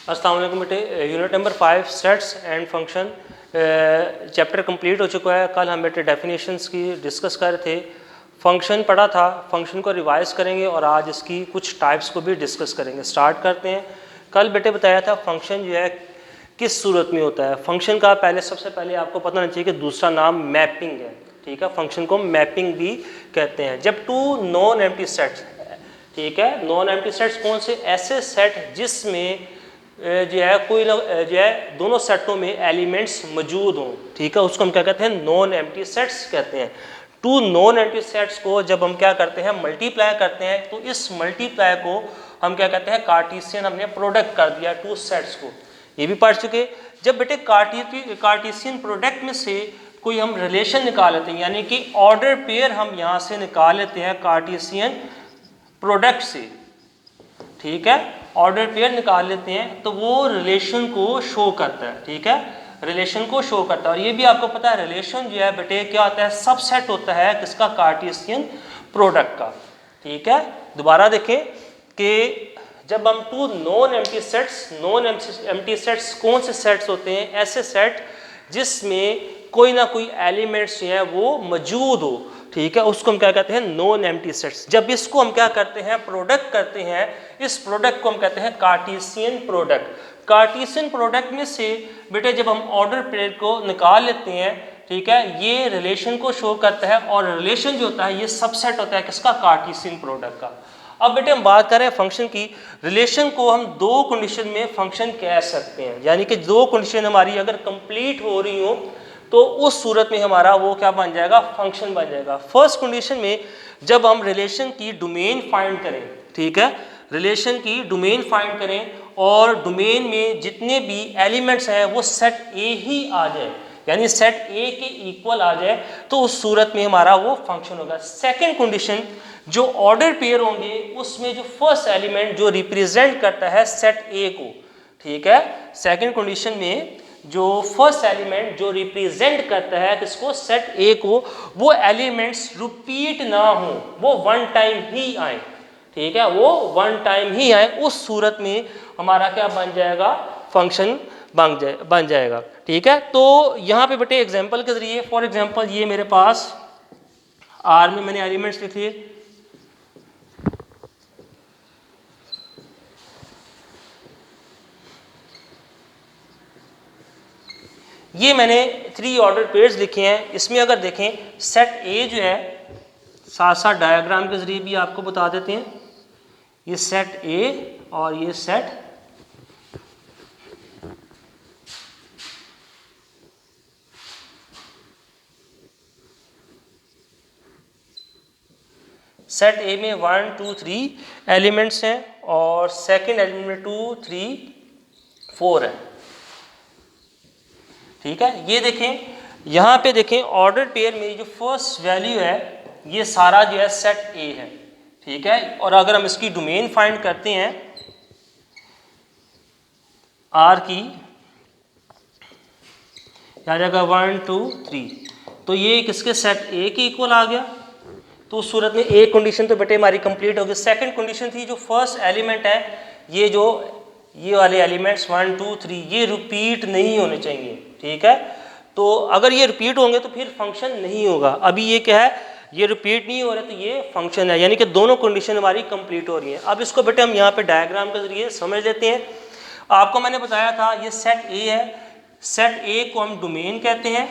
अस्सलाम वालेकुम बेटे, unit number 5 sets and function chapter complete हो चुका है। कल हम बेटे डेफिनेशंस की डिस्कस कर रहे थे, फंक्शन पढ़ा था, फंक्शन को रिवाइज करेंगे और आज इसकी कुछ टाइप्स को भी डिस्कस करेंगे। स्टार्ट करते हैं। कल बेटे बताया था फंक्शन जो है किस सूरत में होता है। फंक्शन का सबसे पहले आपको पता होना चाहिए कि दूसरा नाम मैपिंग है, ठीक है। फंक्शन को मैपिंग भी कहते हैं। जब टू नॉन एम्प्टी सेट्स, ठीक है, नॉन एम्प्टी सेट्स कौन से? ऐसे सेट जिसमें जो है कोई जो है दोनों सेटों में एलिमेंट्स मौजूद हों, ठीक है, उसको हम क्या कहते हैं? नॉन एम्प्टी सेट्स कहते हैं। टू नॉन एम्प्टी सेट्स को जब हम क्या करते हैं? मल्टीप्लाई करते हैं, तो इस मल्टीप्लाई को हम क्या कहते हैं? कार्टेशियन हमने प्रोडक्ट कर दिया टू सेट्स को, ये भी पढ़ चुके। जब बेटे कार्टेशियन प्रोडक्ट में से कोई हम रिलेशन निकाल लेते हैं, यानी कि ऑर्डर पेयर हम यहाँ से निकाल लेते हैं कार्टेशियन प्रोडक्ट से, ठीक है, ऑर्डर पेयर निकाल लेते हैं, तो वो रिलेशन को शो करता है, ठीक है, रिलेशन को शो करता है। और ये भी आपको पता है रिलेशन जो है बेटे क्या होता है? सबसेट होता है किसका? कार्टेशियन प्रोडक्ट का, ठीक है। दोबारा देखें कि जब हम टू नॉन एम्प्टी सेट्स कौन से सेट्स होते हैं? ऐसे सेट जिसमें कोई ना कोई एलिमेंट्स जो है वो मौजूद हो, ठीक है, उसको हम क्या कहते हैं? Non empty sets. जब इसको हम क्या करते हैं? प्रोडक्ट करते हैं, इस प्रोडक्ट को हम कहते हैं कार्टेशियन प्रोडक्ट। कार्टेशियन प्रोडक्ट में से बेटे जब हम ऑर्डर पेयर को निकाल लेते हैं, ठीक है, ये रिलेशन को शो करता है, और रिलेशन जो होता है ये सबसेट होता है किसका? कार्टेशियन प्रोडक्ट का। अब बेटे हम बात करें फंक्शन की। रिलेशन को हम दो कंडीशन में फंक्शन कह सकते हैं, यानी कि दो कंडीशन हमारी अगर कंप्लीट हो रही हो तो उस सूरत में हमारा वो क्या बन जाएगा? फंक्शन बन जाएगा। फर्स्ट कंडीशन में जब हम रिलेशन की डोमेन फाइंड करें, ठीक है, रिलेशन की डोमेन फाइंड करें और डोमेन में जितने भी एलिमेंट्स हैं वो सेट ए ही आ जाए, यानी सेट ए के इक्वल आ जाए, तो उस सूरत में हमारा वो फंक्शन होगा। सेकेंड कंडीशन, जो ऑर्डर पेयर होंगे उसमें जो फर्स्ट एलिमेंट जो रिप्रेजेंट करता है सेट ए को, ठीक है, सेकेंड कंडीशन में जो फर्स्ट एलिमेंट जो रिप्रेजेंट करता है किसको? सेट ए को, वो एलिमेंट्स रिपीट ना हो, वो वन टाइम ही आए, ठीक है, वो वन टाइम ही आए, उस सूरत में हमारा क्या बन जाएगा? फंक्शन बन जाएगा, ठीक है। तो यहाँ पे बेटे एग्जांपल के जरिए, फॉर एग्जांपल ये मेरे पास आर में मैंने एलिमेंट्स लिख लिए, ये मैंने 3 ऑर्डर पेयर्स लिखे हैं। इसमें अगर देखें सेट ए जो है, साथ साथ डायग्राम के जरिए भी आपको बता देते हैं, ये सेट ए और ये सेट ए में 1 2 3 एलिमेंट्स हैं और सेकंड एलिमेंट में 2 3 4 है, ठीक है। ये देखें, यहाँ पे देखें ऑर्डर पेयर में जो फर्स्ट वैल्यू है ये सारा जो है सेट ए है, ठीक है। और अगर हम इसकी डोमेन फाइंड करते हैं आर की, आ जाएगा 1 2 3, तो ये किसके? सेट ए के इक्वल आ गया। तो उस सूरत में एक कंडीशन तो बेटे हमारी कंप्लीट होगी। सेकंड कंडीशन थी जो फर्स्ट एलिमेंट है, ये वाले एलिमेंट्स 1 2 3 ये रिपीट नहीं होने चाहिए, ठीक है। तो अगर ये रिपीट होंगे तो फिर फंक्शन नहीं होगा। अभी ये क्या है? ये रिपीट नहीं हो रहा, तो ये फंक्शन है, यानी कि दोनों कंडीशन हमारी कंप्लीट हो रही हैं। अब इसको बेटे हम यहाँ पे डायग्राम के जरिए समझ लेते हैं। आपको मैंने बताया था ये सेट ए है, सेट ए को हम डोमेन कहते हैं,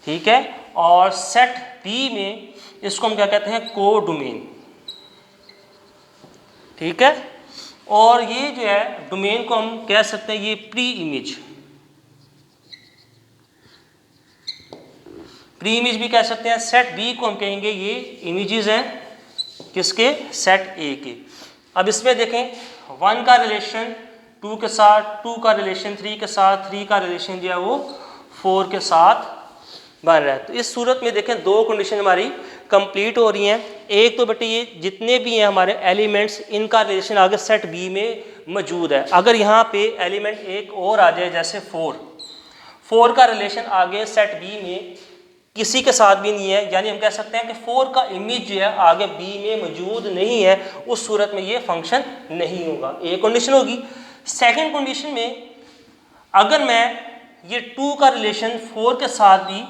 ठीक है, और सेट बी में इसको हम क्या कहते हैं? को डोमेन, ठीक है। और ये जो है डोमेन को हम कह सकते हैं ये प्री इमेज भी कह सकते हैं। सेट बी को हम कहेंगे ये इमेजेस हैं किसके? सेट ए के। अब इसमें देखें 1 का रिलेशन 2 के साथ, 2 का रिलेशन 3 के साथ, 3 का रिलेशन जो है वो 4 के साथ बन रहा है। तो इस सूरत में देखें दो कंडीशन हमारी कंप्लीट हो रही हैं। एक तो बेटे ये जितने भी हैं हमारे एलिमेंट्स, इनका रिलेशन आगे सेट बी में मौजूद है। अगर यहाँ पे एलिमेंट एक और आ जाए, जैसे 4 का रिलेशन आगे सेट बी में किसी के साथ भी नहीं है, यानी हम कह सकते हैं कि 4 का इमेज जो है आगे बी में मौजूद नहीं है, उस सूरत में ये फंक्शन नहीं होगा। एक कंडीशन होगी। सेकंड कंडीशन में अगर मैं ये 2 का रिलेशन 4 के साथ भी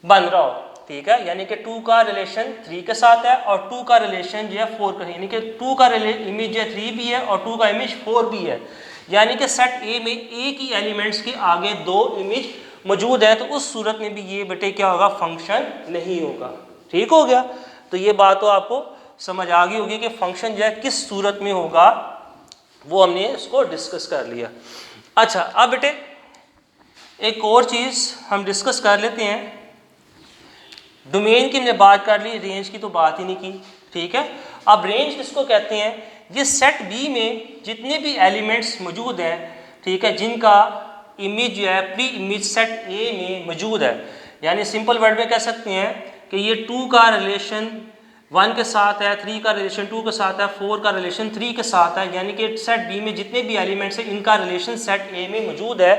बन रहा हो, ठीक है, यानी कि 2 का रिलेशन 3 के साथ है और 2 का रिलेशन जो है 4 का, यानी कि 2 का इमेज जो है 3 भी है और 2 का इमेज 4 भी है, यानी कि सेट ए में एक ही एलिमेंट्स के आगे 2 इमेज मौजूद है, तो उस सूरत में भी ये बेटे क्या होगा, फंक्शन नहीं होगा। ठीक हो गया। तो ये बात तो आपको समझ आ गई होगी कि फंक्शन जो है किस सूरत में होगा, वो हमने इसको डिस्कस कर लिया। अच्छा, अब बेटे एक और चीज़ हम डिस्कस कर लेते हैं। डोमेन की हमने बात कर ली, रेंज की तो बात ही नहीं की, ठीक है। अब रेंज किसको कहते हैं, ये सेट बी में जितने भी एलिमेंट्स मौजूद हैं, ठीक है, जिनका इमेज जो है प्री इमेज सेट ए में मौजूद है, यानी सिंपल वर्ड में कह सकते हैं कि ये 2 का रिलेशन 1 के साथ है, 3 का रिलेशन 2 के साथ है, 4 का रिलेशन 3 के साथ है, यानी कि सेट बी में जितने भी एलिमेंट्स हैं इनका रिलेशन सेट ए में मौजूद है।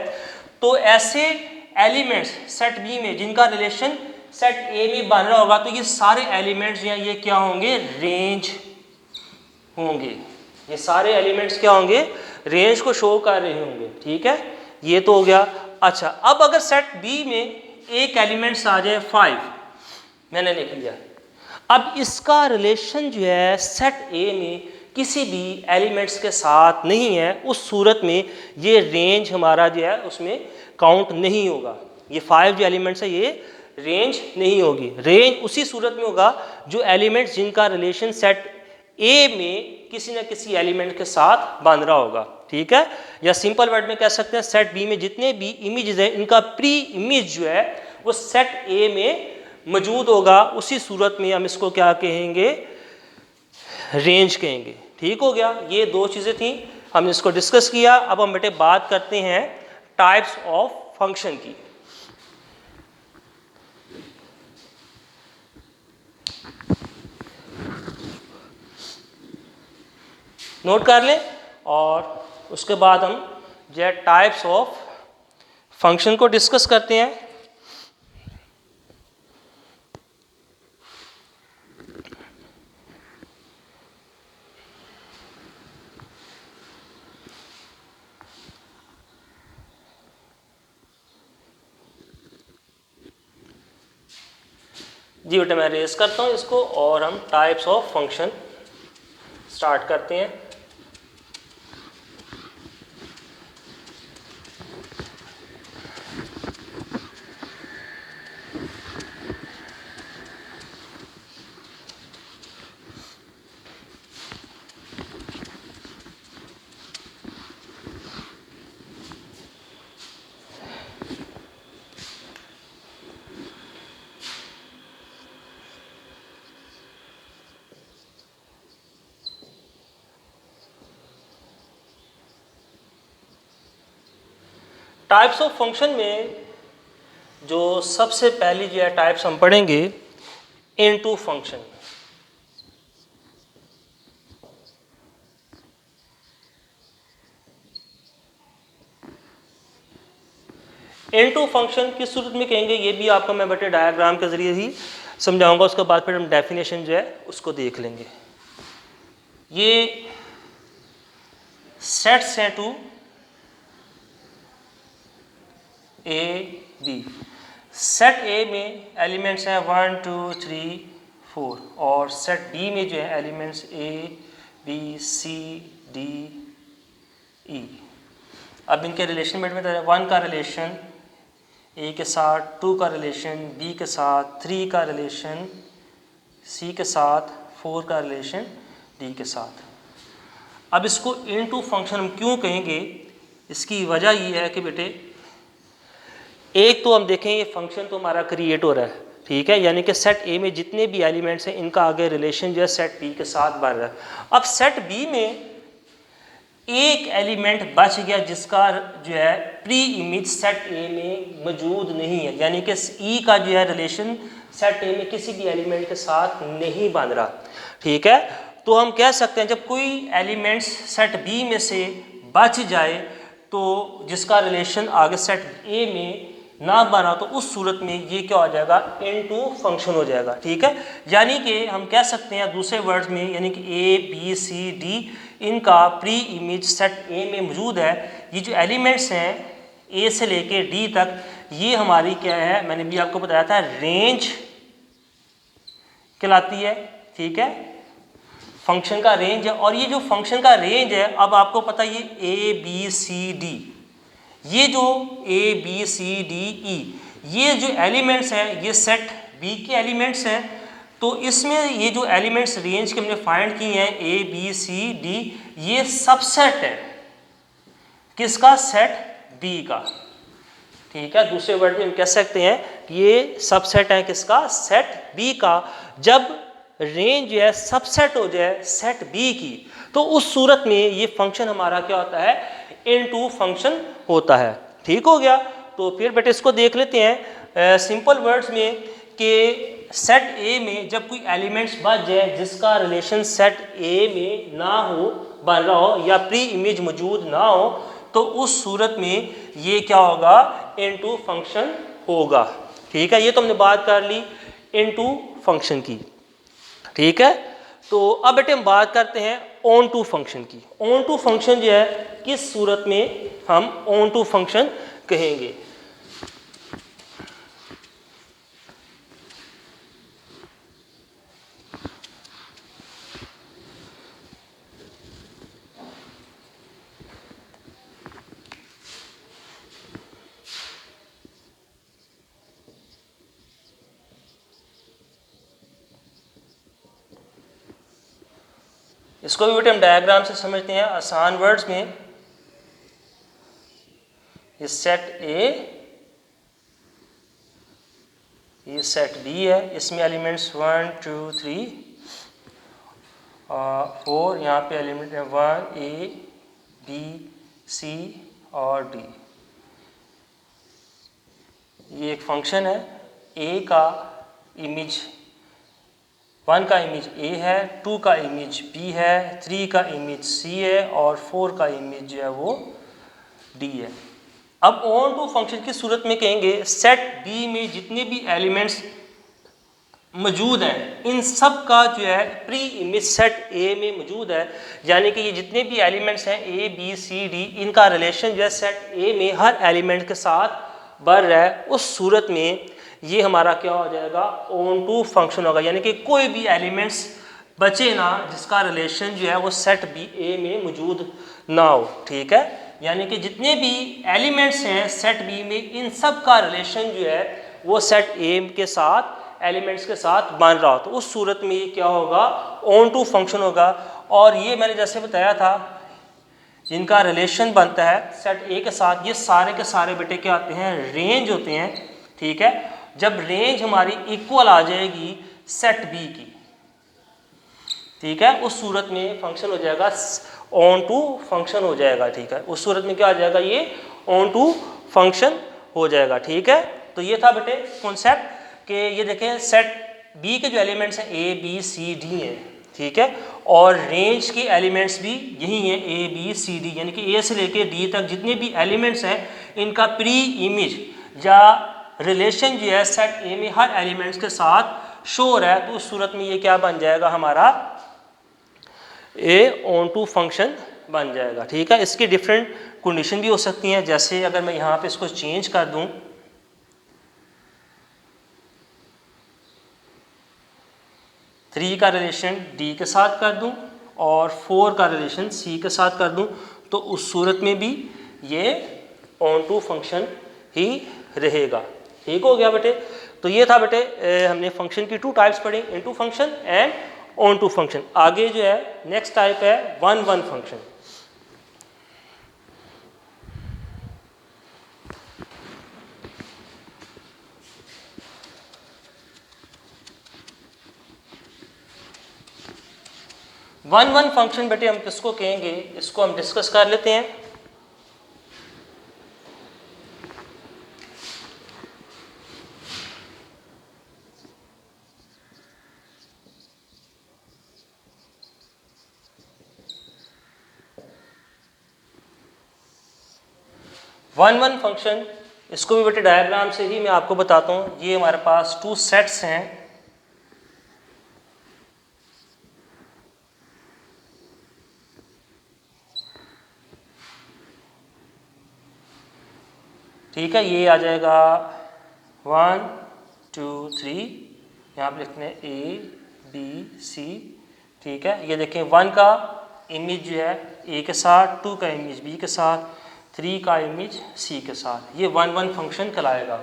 तो ऐसे एलिमेंट्स सेट बी में जिनका रिलेशन सेट ए में बन रहा होगा, तो ये सारे एलिमेंट्स हैं ये क्या होंगे, रेंज होंगे। ये सारे एलिमेंट्स क्या होंगे, रेंज को शो कर रहे होंगे, ठीक है, ये तो हो गया। अच्छा, अब अगर सेट बी में एक एलिमेंट्स आ जाए 5, मैंने लिख लिया, अब इसका रिलेशन जो है सेट ए में किसी भी एलिमेंट्स के साथ नहीं है, उस सूरत में ये रेंज हमारा जो है उसमें काउंट नहीं होगा। ये 5 जो एलिमेंट्स है ये रेंज नहीं होगी। रेंज उसी सूरत में होगा जो एलिमेंट्स जिनका रिलेशन सेट ए में किसी न किसी एलिमेंट के साथ बन रहा होगा, ठीक है। या सिंपल वर्ड में कह सकते हैं सेट बी में जितने भी इमेजेस हैं इनका प्री इमेज जो है वो सेट ए में मौजूद होगा, उसी सूरत में हम इसको क्या कहेंगे, रेंज कहेंगे। ठीक हो गया। ये 2 चीज़ें थी, हमने इसको डिस्कस किया। अब हम बेटे बात करते हैं टाइप्स ऑफ फंक्शन की। नोट कर लें और उसके बाद हम जो है टाइप्स ऑफ फंक्शन को डिस्कस करते हैं। जी बेटा मैं रेस करता हूँ इसको और हम टाइप्स ऑफ फंक्शन स्टार्ट करते हैं। टाइप्स ऑफ फंक्शन में जो सबसे पहली जो है टाइप्स हम पढ़ेंगे इनटू फंक्शन। इनटू फंक्शन किस सूरत में कहेंगे ये भी आपको मैं बेटे डायग्राम के जरिए ही समझाऊंगा, उसके बाद फिर हम डेफिनेशन जो है उसको देख लेंगे। ये सेट्स हैं two A B. Set A में एलिमेंट्स हैं 1 2 3 4 और सेट बी में जो है elements A B C D E. अब इनके रिलेशन में 1 का रिलेशन ए के साथ, 2 का रिलेशन बी के साथ, 3 का रिलेशन सी के साथ, 4 का रिलेशन डी के साथ। अब इसको इनटू फंक्शन हम क्यों कहेंगे, इसकी वजह ये है कि बेटे एक तो हम देखें ये फंक्शन तो हमारा क्रिएट हो रहा है, ठीक है, यानी कि सेट ए में जितने भी एलिमेंट्स हैं इनका आगे रिलेशन जो है सेट बी के साथ बन रहा है। अब सेट बी में एक एलिमेंट बच गया जिसका जो है प्री इमेज सेट ए में मौजूद नहीं है, यानी कि ई का जो है रिलेशन सेट ए में किसी भी एलिमेंट के साथ नहीं बन रहा, ठीक है। तो हम कह सकते हैं जब कोई एलिमेंट्स सेट बी में से बच जाए तो जिसका रिलेशन आगे सेट ए में ना बना तो उस सूरत में ये क्या हो जाएगा, इनटू फंक्शन हो जाएगा। ठीक है, यानी कि हम कह सकते हैं दूसरे वर्ड्स में, यानी कि ए बी सी डी इनका प्री इमेज सेट ए में मौजूद है। ये जो एलिमेंट्स हैं ए से लेके डी तक, ये हमारी क्या है, मैंने भी आपको बताया था, रेंज कहलाती है। ठीक है, फंक्शन का रेंज है। और ये जो फंक्शन का रेंज है, अब आपको पता है ये ए बी सी डी, ये जो ए बी सी डी ई, ये जो एलिमेंट्स हैं ये सेट बी के एलिमेंट्स हैं। तो इसमें ये जो एलिमेंट्स रेंज के हमने फाइंड किए हैं ए बी सी डी, ये सबसेट है किसका, सेट बी का। ठीक है, दूसरे वर्ड में हम कह सकते हैं कि ये सबसेट है किसका, सेट बी का। जब रेंज जो है सबसेट हो जाए सेट बी की, तो उस सूरत में ये फंक्शन हमारा क्या होता है, इनटू फंक्शन होता है। ठीक हो गया। तो फिर बेटे इसको देख लेते हैं सिंपल वर्ड्स में कि सेट ए में जब कोई एलिमेंट्स बच जाए जिसका रिलेशन सेट ए में ना हो, बन रहा हो, या प्री इमेज मौजूद ना हो, तो उस सूरत में ये क्या होगा, इनटू फंक्शन होगा। ठीक है, ये तो हमने बात कर ली इनटू फंक्शन की। ठीक है, तो अब बेटे हम बात करते हैं ऑन टू फंक्शन की। ऑन टू फंक्शन जो है किस सूरत में हम ऑन टू फंक्शन कहेंगे। इसको भी बेटे हम डायग्राम से समझते हैं आसान वर्ड्स में। ये सेट ए, ये सेट बी है, इसमें एलिमेंट्स 1 2 3 4, यहाँ पे एलिमेंट है 1 ए बी सी और डी। ये एक फंक्शन है, ए का इमेज 1 का इमेज ए है, 2 का इमेज बी है, 3 का इमेज सी है और 4 का इमेज जो है वो डी है। अब ऑन टू फंक्शन की सूरत में कहेंगे सेट बी में जितने भी एलिमेंट्स मौजूद हैं इन सब का जो है प्री इमेज सेट ए में मौजूद है। यानी कि ये जितने भी एलिमेंट्स हैं ए बी सी डी, इनका रिलेशन जो है सेट ए में हर एलिमेंट के साथ बढ़ रहा है। उस सूरत में ये हमारा क्या हो जाएगा, ऑन टू फंक्शन होगा। यानी कि कोई भी एलिमेंट्स बचे ना जिसका रिलेशन जो है वो सेट बी ए में मौजूद ना हो। ठीक है, यानी कि जितने भी एलिमेंट्स हैं सेट बी में, इन सब का रिलेशन जो है वो सेट ए के साथ एलिमेंट्स के साथ बन रहा हो, तो उस सूरत में ये क्या होगा, ऑन टू फंक्शन होगा। और ये मैंने जैसे बताया था जिनका रिलेशन बनता है सेट ए के साथ, ये सारे के सारे बेटे क्या आते हैं, रेंज होते हैं। ठीक है, जब रेंज हमारी इक्वल आ जाएगी सेट बी की, ठीक है, उस सूरत में फंक्शन हो जाएगा ऑन टू फंक्शन हो जाएगा। ठीक है, उस सूरत में क्या आ जाएगा, ये ऑन टू फंक्शन हो जाएगा। ठीक है, तो ये था बेटे कॉन्सेप्ट कि ये देखें सेट बी के जो एलिमेंट्स हैं ए बी सी डी हैं। ठीक है, और रेंज के एलिमेंट्स भी यही हैं ए बी सी डी, यानी कि ए से लेके डी तक जितने भी एलिमेंट्स हैं इनका प्री इमेज या रिलेशन जो है सेट ए में हर एलिमेंट्स के साथ शो हो रहा है। तो उस सूरत में ये क्या बन जाएगा, हमारा ए ऑन टू फंक्शन बन जाएगा। ठीक है, इसकी डिफरेंट कंडीशन भी हो सकती हैं। जैसे अगर मैं यहाँ पे इसको चेंज कर दूँ, थ्री का रिलेशन डी के साथ कर दूं और 4 का रिलेशन सी के साथ कर दूं, तो उस सूरत में भी ये ऑन टू फंक्शन ही रहेगा। ठीक हो गया बेटे। तो ये था बेटे हमने फंक्शन की 2 टाइप्स पढ़ी, into function and onto function. आगे जो है नेक्स्ट टाइप है 1-1 फंक्शन। वन वन फंक्शन बेटे हम किसको कहेंगे, इसको हम डिस्कस कर लेते हैं। वन वन फंक्शन इसको भी बेटे डायग्राम से ही मैं आपको बताता हूँ। ये हमारे पास टू सेट्स हैं, ठीक है। ये आ जाएगा 1 2 3, यहाँ पे लिखते हैं A B C, ठीक है। ये देखें 1 का इमेज जो है A के साथ, 2 का इमेज B के साथ, 3 का इमेज C के साथ, ये 1 1 फंक्शन कहलाएगा,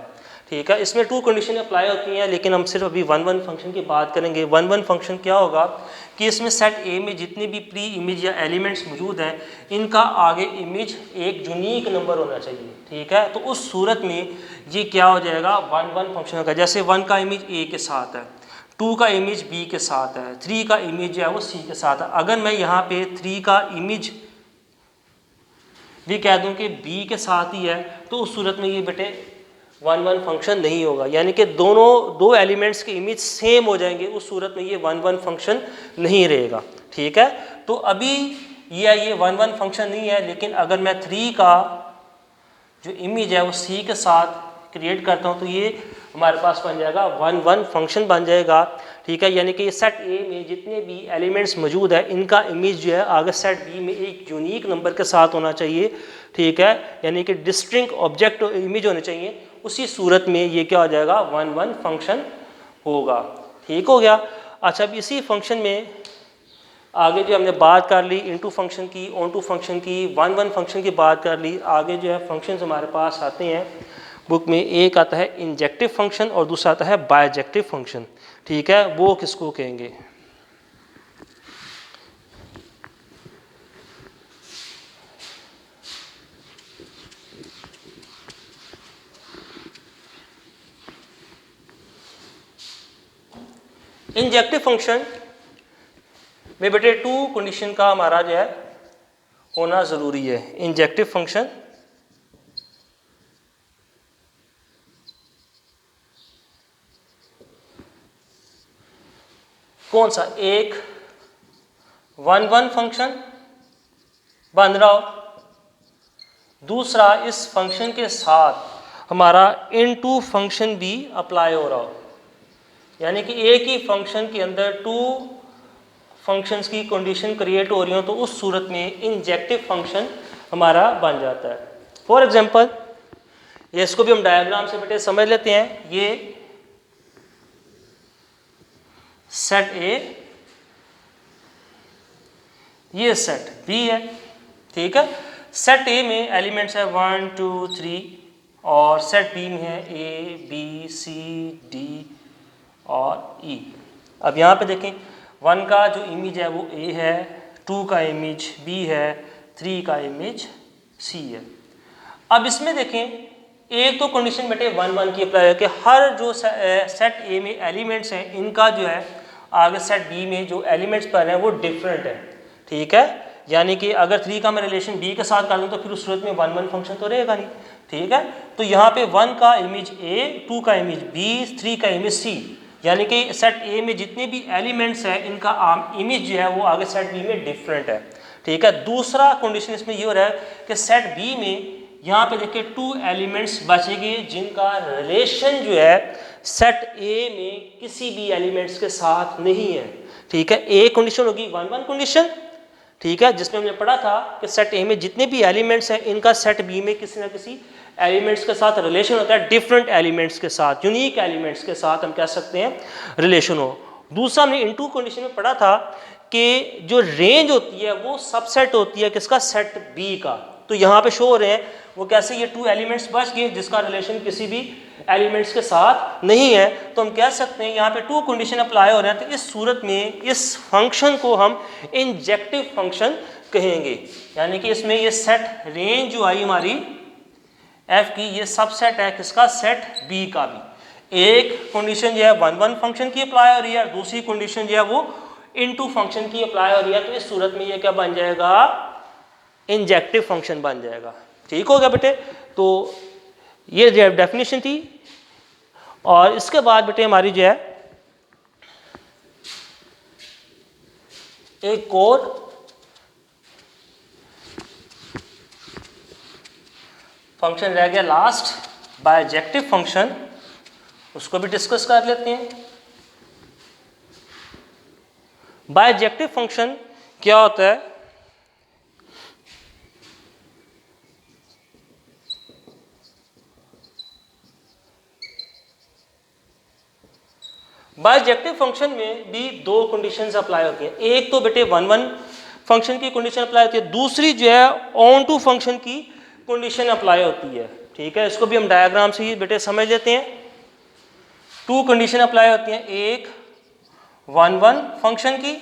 ठीक है। इसमें 2 कंडीशन अप्लाई होती हैं, लेकिन हम सिर्फ अभी 1 1 फंक्शन की बात करेंगे। 1 1 फंक्शन क्या होगा कि इसमें सेट A में जितने भी प्री इमेज या एलिमेंट्स मौजूद हैं, इनका आगे इमेज एक यूनिक नंबर होना चाहिए, ठीक है। तो उस सूरत में ये क्या हो जाएगा, 1 1 फंक्शन होगा। जैसे 1 का इमेज A के साथ है, 2 का इमेज B के साथ है, 3 का इमेज जो है वो C के साथ है। अगर मैं यहाँ पे 3 का इमेज भी कह दूं कि B के साथ ही है, तो उस सूरत में ये बेटे 1 1 फंक्शन नहीं होगा, यानी कि दो एलिमेंट्स के इमेज सेम हो जाएंगे, उस सूरत में ये 1 1 फंक्शन नहीं रहेगा, ठीक है। तो अभी ये 1 1 फंक्शन नहीं है, लेकिन अगर मैं 3 का जो इमेज है वो C के साथ क्रिएट करता हूँ, तो ये हमारे पास बन जाएगा 1 1 फंक्शन बन जाएगा, ठीक है। यानी कि ये सेट A में जितने भी एलिमेंट्स मौजूद है, इनका इमेज जो है आगे सेट B में एक यूनिक नंबर के साथ होना चाहिए, ठीक है। यानी कि डिस्टिंक्ट ऑब्जेक्ट इमेज होने चाहिए, उसी सूरत में ये क्या हो जाएगा, 1 1 फंक्शन होगा, ठीक हो गया। अच्छा, अब इसी फंक्शन में आगे जो हमने बात कर ली इनटू फंक्शन की, ऑनटू फंक्शन की, 1 1 फंक्शन की बात कर ली। आगे जो है फंक्शंस हमारे पास आते हैं बुक में, एक आता है इंजेक्टिव फंक्शन और दूसरा आता है बायजेक्टिव फंक्शन, ठीक है। वो किसको कहेंगे, इंजेक्टिव फंक्शन में बेटे 2 कंडीशन का हमारा जो है होना ज़रूरी है। इंजेक्टिव फंक्शन कौन सा, एक 1 1 फंक्शन बन रहा हो, दूसरा इस फंक्शन के साथ हमारा इनटू फंक्शन भी अप्लाई हो रहा हो, यानी कि एक ही फंक्शन के अंदर 2 फंक्शंस की कंडीशन क्रिएट हो रही हो, तो उस सूरत में इंजेक्टिव फंक्शन हमारा बन जाता है। फॉर एग्जांपल, ये इसको भी हम डायग्राम से बेटे समझ लेते हैं। ये सेट A, ये सेट B है, ठीक है। सेट A में एलिमेंट्स है 1 2 3 और सेट B में है A B C D और E। अब यहाँ पे देखें, 1 का जो इमेज है वो A है, 2 का इमेज B है, 3 का इमेज C है। अब इसमें देखें, एक तो कंडीशन बेटे 1 1 की अप्लाई है कि हर जो सेट A में एलिमेंट्स हैं, इनका जो है आगे सेट B में जो एलिमेंट्स पर हैं वो डिफरेंट है, ठीक है। यानी कि अगर 3 का मैं रिलेशन B के साथ कर दूं, तो फिर उस सूरत में 1 1 फंक्शन तो रहेगा नहीं, ठीक है। तो यहाँ पे 1 का इमेज A, 2 का इमेज B, 3 का इमेज C, यानी कि सेट A में जितने भी एलिमेंट्स हैं, इनका इमेज जो है वो आगे सेट B में डिफरेंट है, ठीक है। दूसरा कंडीशन इसमें ये हो रहा है कि सेट B में यहाँ पे देखिए 2 एलिमेंट्स बचेंगे जिनका रिलेशन जो है सेट A में किसी भी एलिमेंट्स के साथ नहीं है, ठीक है। एक कंडीशन होगी 1 1 कंडीशन, ठीक है, जिसमें हमने पढ़ा था कि सेट A में जितने भी एलिमेंट्स हैं, इनका सेट B में किसी ना किसी एलिमेंट्स के साथ रिलेशन होता है, डिफरेंट एलिमेंट्स के साथ, यूनिक एलिमेंट्स के साथ हम कह सकते हैं रिलेशन हो। दूसरा हमने इनटू कंडीशन में पढ़ा था कि जो रेंज होती है वो सबसेट होती है किसका, सेट B का। तो यहाँ पे शो हो रहे हैं वो कैसे, ये 2 एलिमेंट्स बच गए जिसका रिलेशन किसी भी एलिमेंट्स के साथ नहीं है, तो हम कह सकते हैं यहाँ पे 2 कंडीशन अप्लाई हो रहे हैं। तो इस सूरत में इस फंक्शन को हम इंजेक्टिव फंक्शन कहेंगे, यानी कि इसमें ये सेट रेंज जो आई हमारी F की, ये सबसेट है किसका, सेट B का भी। एक कंडीशन जो है 1 1 फंक्शन की अप्लाई हो रही है, दूसरी कंडीशन जो है वो इनटू फंक्शन की अप्लाई हो रही है। तो इस सूरत में ये क्या बन जाएगा, इंजेक्टिव फंक्शन बन जाएगा, ठीक हो गया बेटे। तो ये डेफिनेशन थी। और इसके बाद बेटे हमारी जो है एक और फंक्शन रह गया लास्ट, बायजेक्टिव फंक्शन, उसको भी डिस्कस कर लेते हैं। बायजेक्टिव फंक्शन क्या होता है? बायजेक्टिव फंक्शन में भी दो कंडीशंस अप्लाई होती हैं। एक तो बेटे वन वन फंक्शन की कंडीशन अप्लाई होती है, दूसरी जो है ऑन टू फंक्शन की कंडीशन अप्लाई होती है। ठीक है, इसको भी हम डायग्राम से ही बेटे समझ लेते हैं। टू कंडीशन अप्लाई होती हैं, एक वन वन फंक्शन की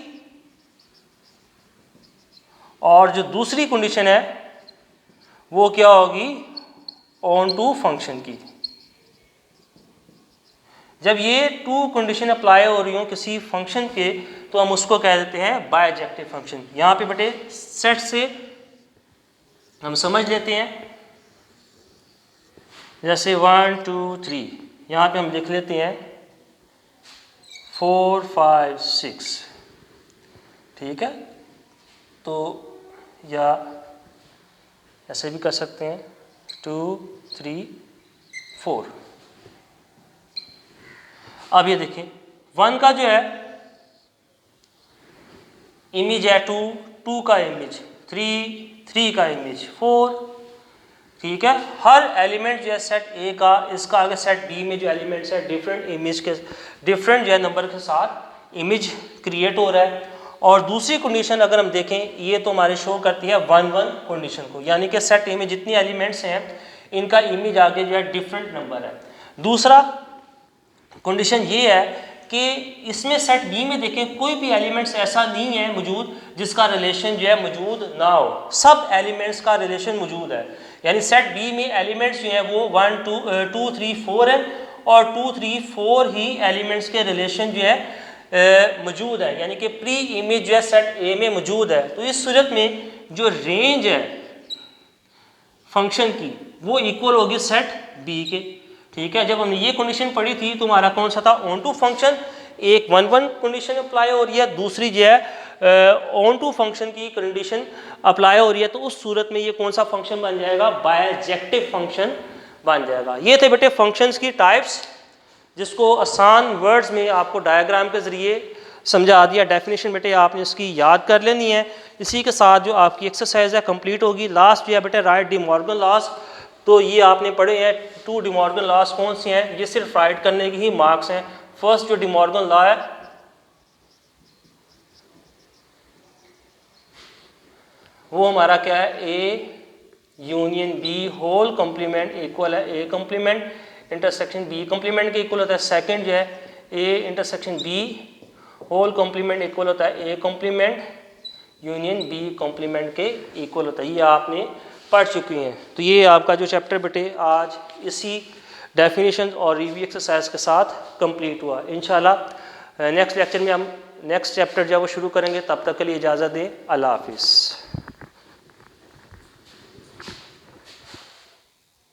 और जो दूसरी कंडीशन है वो क्या होगी? ऑन टू फंक्शन की। जब ये टू कंडीशन अप्लाई हो रही हो किसी फंक्शन पे तो हम उसको कह देते हैं बायजेक्टिव फंक्शन। यहाँ पे बेटे सेट से हम समझ लेते हैं, जैसे 1 2 3, यहाँ पे हम लिख लेते हैं 4 5 6। ठीक है, तो या ऐसे भी कर सकते हैं 2 3 4। अब ये देखिए 1 का जो है इमेज है 2, 2 का इमेज 3, 3 का इमेज 4। ठीक है, हर एलिमेंट जो है सेट ए का, इसका आगे सेट बी में जो एलिमेंट्स है डिफरेंट इमेज के, डिफरेंट जो है नंबर के साथ इमेज क्रिएट हो रहा है। और दूसरी कंडीशन अगर हम देखें, ये तो हमारे शो करती है 1 1 कंडीशन को, यानी कि सेट ए में जितनी एलिमेंट्स हैं इनका इमेज आगे जो है डिफरेंट नंबर है। दूसरा कंडीशन ये है कि इसमें सेट बी में देखें कोई भी एलिमेंट्स ऐसा नहीं है मौजूद जिसका रिलेशन जो है मौजूद ना हो, सब एलिमेंट्स का रिलेशन मौजूद है। यानी सेट बी में एलिमेंट्स जो हैं वो 1 2 3 4 है और 2 3 4 ही एलिमेंट्स के रिलेशन जो है मौजूद है, यानी कि प्री इमेज जो है सेट ए में मौजूद है। तो इस सूरत में जो रेंज है फंक्शन की वो इक्वल होगी सेट बी के। ठीक है, जब हमने ये कंडीशन पढ़ी थी तो हमारा कौन सा था? Onto function. एक 1 1 कंडीशन अप्लाई हो रही है, दूसरी जो है ऑन टू फंक्शन की कंडीशन अप्लाई हो रही है। तो उस सूरत में ये कौन सा फंक्शन बन जाएगा? बायजेक्टिव फंक्शन बन जाएगा। ये थे बेटे फंक्शंस की टाइप्स, जिसको आसान वर्ड्स में आपको डायग्राम के ज़रिए समझा दिया। डेफिनेशन बेटे आपने इसकी याद कर लेनी है। इसी के साथ जो आपकी एक्सरसाइज है कंप्लीट होगी। लास्ट जो है बेटे राइट डी मॉर्गन लॉस, तो ये आपने पढ़े हैं 2 डी मॉर्गन लॉस कौन से हैं, ये सिर्फ राइट करने के ही मार्क्स हैं। फर्स्ट जो डी मॉर्गन लॉ है वो हमारा क्या है? A union B whole complement equal है A complement intersection B complement के इक्वल होता है। सेकंड जो है A intersection B whole complement equal होता है A complement union B complement के इक्वल होता है। ये आपने पढ़ चुकी हैं। तो ये आपका जो चैप्टर बेटे आज इसी डेफिनेशन और रिव्यू एक्सरसाइज के साथ कंप्लीट हुआ। इंशाल्लाह नेक्स्ट लेक्चर में हम नेक्स्ट चैप्टर जो है वो शुरू करेंगे। तब तक के लिए इजाज़त दें। अल्लाह हाफिज़।